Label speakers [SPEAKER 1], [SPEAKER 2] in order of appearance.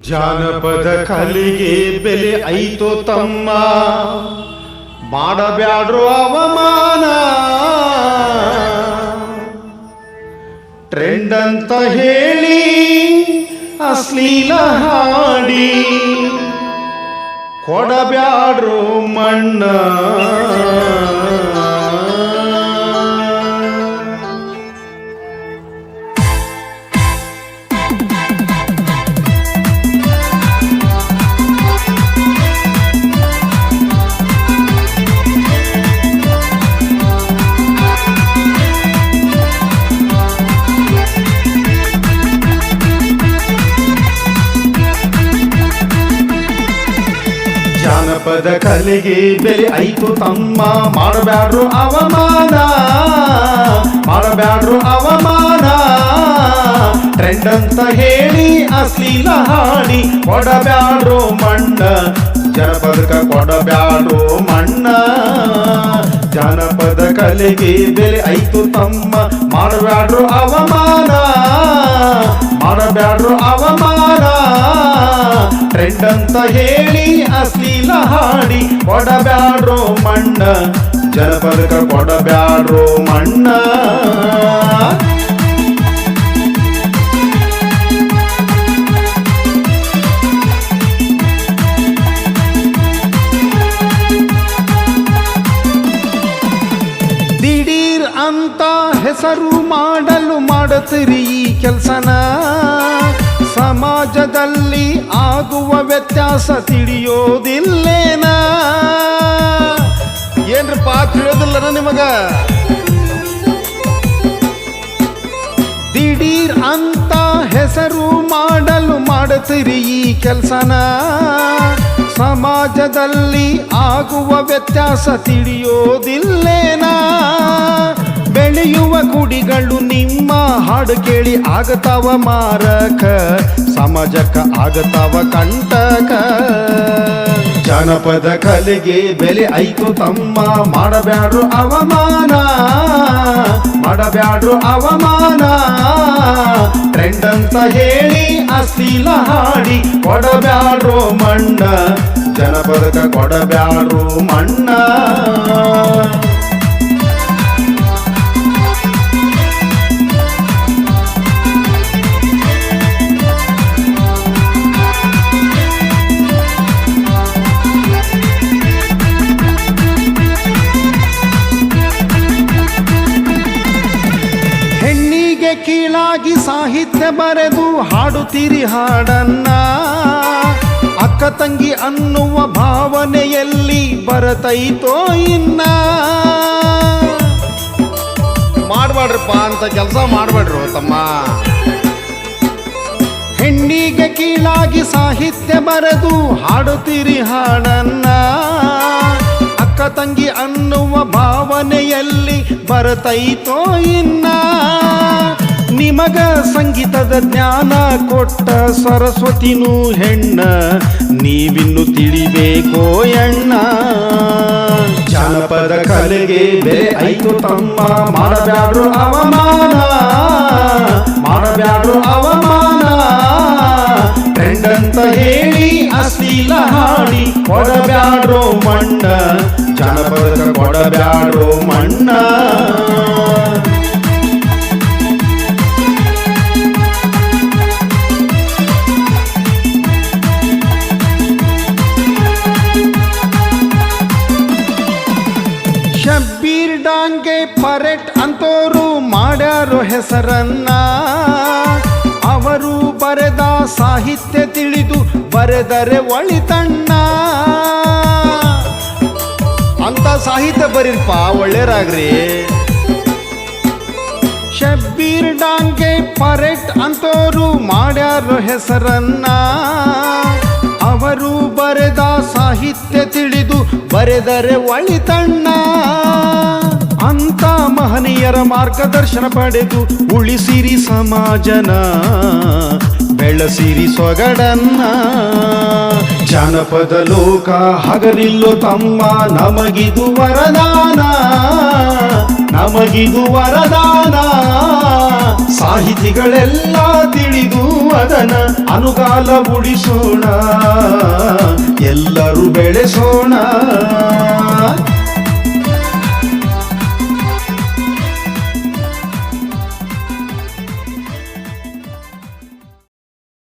[SPEAKER 1] ಜಾನಪದ ಕಲೆಗೆ ಬೆಲೆ ಐತೋ ತಮ್ಮ, ಮಾಡಬ್ಯಾಡ್ರೋ ಅವಮಾನ. ಟ್ರೆಂಡ್ ಅಂತ ಹೇಳಿ ಅಶ್ಲೀಲ ಹಾಡಿ ಕೊಡಬ್ಯಾಡ್ರೋ ಮಣ್ಣ. ಜಾನಪದ ಕಲೆಗೆ ಬೆಲೆ ಐತು ತಮ್ಮ, ಮಾಡಬ್ಯಾಡ್ರು ಅವಮಾನ, ಮಾಡಬ್ಯಾಡ್ರು ಅವಮಾನ. ಟ್ರೆಂಡ್ ಅಂತ ಹೇಳಿ ಅಶ್ಲೀಲ ಹಾಡಿ ಕೊಡಬ್ಯಾಡ್ರು ಮಣ್ಣ, ಜನಪದಕ ಕೊಡಬ್ಯಾಡ್ರು ಮಣ್ಣ. ಜಾನಪದ ಕಲೆಗೆ ಬೆಲೆ ಐತು ತಮ್ಮ, ಮಾಡಬ್ಯಾಡ್ರು ಅವಮಾನ, ಮಾಡಬ್ಯಾಡ್ರು ಅವಮಾನ. ಟ್ರೆಂಡ್ ಅಂತ ಹೇಳಿ ಅಶ್ಲೀಲ ಹಾಡಿ ಕೊಡಬ್ಯಾಡ್ರೋ ಮಣ್ಣ, ಜನಪದಕ ಕೊಡಬ್ಯಾಡ್ರೋ ಮಣ್ಣ. ದಿಢೀರ್ ಅಂತ ಹೆಸರು ಮಾಡಲು ಮಾಡುತ್ತೀರಿ ಈ ಕೆಲಸನ, ಸಮಾಜದಲ್ಲಿ ಆಗುವ ವ್ಯತ್ಯಾಸ ತಿಳಿಯೋದಿಲ್ಲೇನ? ಏನ್ರಪ್ಪ ತಿಳಿಯೋದಿಲ್ಲನ ನಿಮಗ? ದಿಢೀರ್ ಅಂತ ಹೆಸರು ಮಾಡಲು ಮಾಡುತ್ತೀರಿ ಈ ಕೆಲಸನ, ಸಮಾಜದಲ್ಲಿ ಆಗುವ ವ್ಯತ್ಯಾಸ ತಿಳಿಯೋದಿಲ್ಲೇನ? ಬೆಳೆಯುವ ಕುಡಿಗಳು ನಿಮ್ಮ ಹಾಡು ಕೇಳಿ ಆಗತಾವ ಮಾರಕ, ಸಮಾಜಕ್ಕ ಆಗತಾವ ಕಂಟಕ. ಜಾನಪದ ಕಲೆಗೆ ಬೆಲೆ ಐತು ತಮ್ಮ, ಮಾಡಬ್ಯಾಡ್ರು ಅವಮಾನ, ಮಾಡಬ್ಯಾಡ್ರು ಅವಮಾನ. ಟ್ರೆಂಡ್ ಅಂತ ಹೇಳಿ ಅಶ್ಲೀಲ ಹಾಡಿ ಕೊಡಬ್ಯಾಡ್ರು ಮಣ್ಣ, ಜನಪದಕ ಕೊಡಬ್ಯಾಡ್ರು ಮಣ್ಣ. ಹೆಣ್ಣಿಗೆ ಕೀಳಾಗಿ ಸಾಹಿತ್ಯ ಬರೆದು ಹಾಡುತ್ತೀರಿ ಹಾಡನ್ನ, ಅಕ್ಕ ತಂಗಿ ಅನ್ನುವ ಭಾವನೆಯಲ್ಲಿ ಬರತೈತೋ ಇನ್ನ? ಮಾಡ್ಬೇಡ್ರಪ್ಪ ಅಂತ ಕೆಲಸ ಮಾಡ್ಬೇಡ್ರು ತಮ್ಮ. ಹೆಣ್ಣಿಗೆ ಕೀಳಾಗಿ ಸಾಹಿತ್ಯ ಬರೆದು ಹಾಡುತ್ತೀರಿ ಹಾಡನ್ನ, ಅಕ್ಕ ತಂಗಿ ಅನ್ನುವ ಭಾವನೆಯಲ್ಲಿ ಬರತೈತೋ ಇನ್ನ? ನಿಮಗ ಸಂಗೀತದ ಜ್ಞಾನ ಕೊಟ್ಟ ಸರಸ್ವತಿನೂ ಹೆಣ್ಣ, ನೀವಿನ್ನು ತಿಳಿಬೇಕೋ ಎಣ್ಣ. ಜಾನಪದ ಕಲೆಗೆ ಬೆಲೆ ಐತು ತಮ್ಮ, ಮಾಡಬ್ಯಾಡ್ರು ಅವಮಾನ, ಮಾಡಬ್ಯಾಡ್ರು ಅವಮಾನ. ಟ್ರೆಂಡ್ ಅಂತ ಹೇಳಿ ಅಶ್ಲೀಲ ಹಾಡಿ ಕೊಡಬ್ಯಾಡ್ರೋ ಮಣ್ಣ, ಜಾನಪದಕ ಕೊಡಬ್ಯಾಡ್ರೋ ಮಣ್ಣ. ಶಬ್ಬೀರ್ ಡಾಂಗೆ ಪರೆಟ್ ಅಂತೋರು ಮಾಡ್ಯಾರೋ ಹೆಸರನ್ನ, ಅವರು ಬರೆದ ಸಾಹಿತ್ಯ ತಿಳಿದು ಬರೆದರೆ ಒಳಿತಣ್ಣ. ಅಂತ ಸಾಹಿತ್ಯ ಬರೀರ್ಪ, ಒಳ್ಳೆಯರಾಗ್ರಿ. ಶಬ್ಬೀರ್ ಡಾಂಗೆ ಪರೆಟ್ ಅಂತೋರು ಮಾಡ್ಯಾರೋ ಹೆಸರನ್ನ, ಅವರು ಬರೆದ ಸಾಹಿತ್ಯ ತಿಳಿದು ಬರೆದರೆ ಒಳಿತಣ್ಣ. ಅಂತ ಮಹನೀಯರ ಮಾರ್ಗದರ್ಶನ ಪಡೆದು ಉಳಿಸಿರಿ ಸಮಾಜನ, ಬೆಳೆಸಿರಿ ಸೊಗಡನ್ನ. ಜಾನಪದ ಲೋಕ ಹಗಲಿಲ್ಲೋ ತಮ್ಮ, ನಮಗಿದು ವರದಾನ, ನಮಗಿದು ವರದಾನ. ಸಾಹಿತಿಗಳೆಲ್ಲ ತಿಳಿದು ಅದನ ಅನುಗಾಲ ಉಳಿಸೋಣ, ಎಲ್ಲರೂ ಬೆಳೆಸೋಣ.